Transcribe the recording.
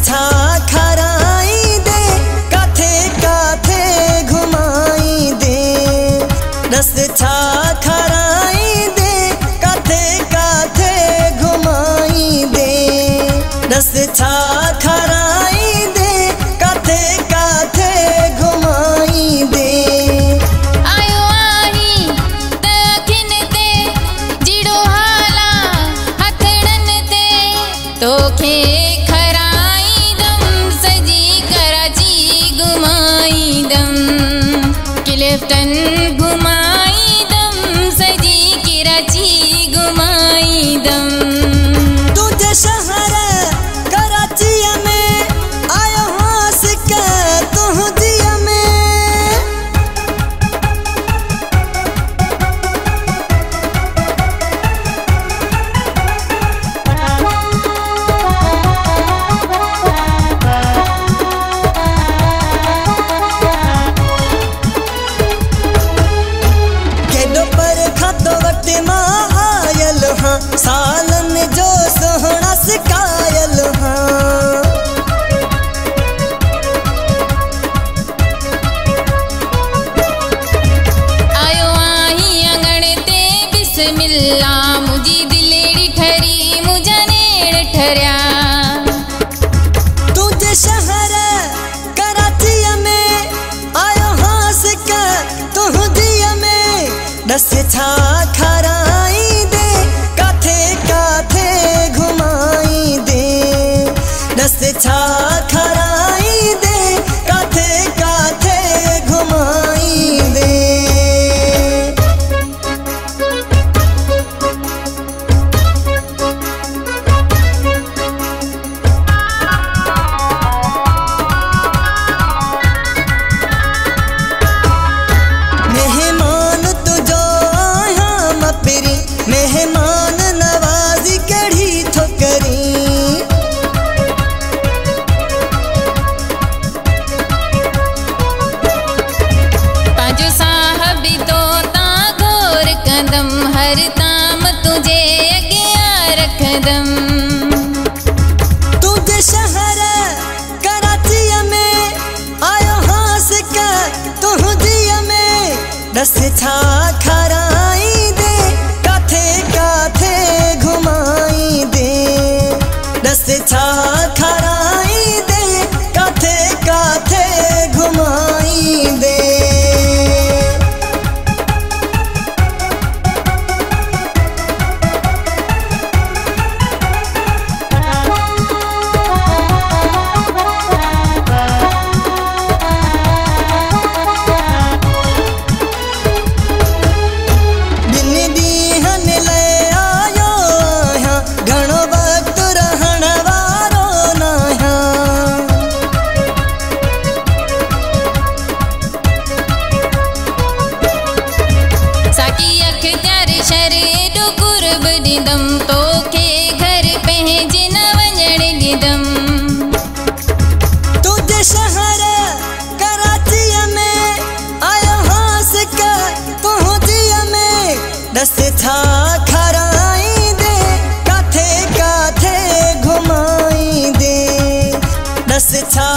छा खराई दे काथे काथे घुमाई दे रस छा खराई दे काथे काथे घुमाई दे रस छा खराई दे काथे काथे घुमाई दे आयो आही तखिन ते जिड़ो हाला हथड़न ते तोखे खराई दम सजी कराची घुमाई दम क्लिफ्टन घुमाई दम सजी कराची घुमाई दम तुझे शहर कराची में आयो हंस के तुझिया में केडो पर खातो वक्त मां आयल हाँ सालन जो सोहना सिकायल हाँ आयो आही अंगण ते बिस्मिल्ला मुझी दिलेड़ी ठरी मुझा नेड़ ठरिया तुझे शहर कराची में आयो हंस के तुझिया में रस छा खराई दे काथे काथे घुमाई दे रस छा खराई दे काथे काथे घुमाई दे मेहमान तुझो आया मपरी मेहमान नवाजी कड़ी ठोकरी पांचो साहबी तो ता घोर कदम हर ताम तुझे अगिया रखदम तुझे शहर कराची में आयो हंस के तुझिया में रस छा खराई दे काथे काथे घुमाई दे रस छा खराई दे काथे काथे घुमाई दे बिन दीहन ले आयो यहाँ घणो वक्त रहण वारो ना यहाँ साकी अख्तियार शरेडो कुर्ब ॾींदम तोखे घर पंहिंजे न वञण ॾींदम तुझे शहर कराची में आयो हंस के तुझिया में रस छा खराई दे काथे काथे घुमाई दे रस छा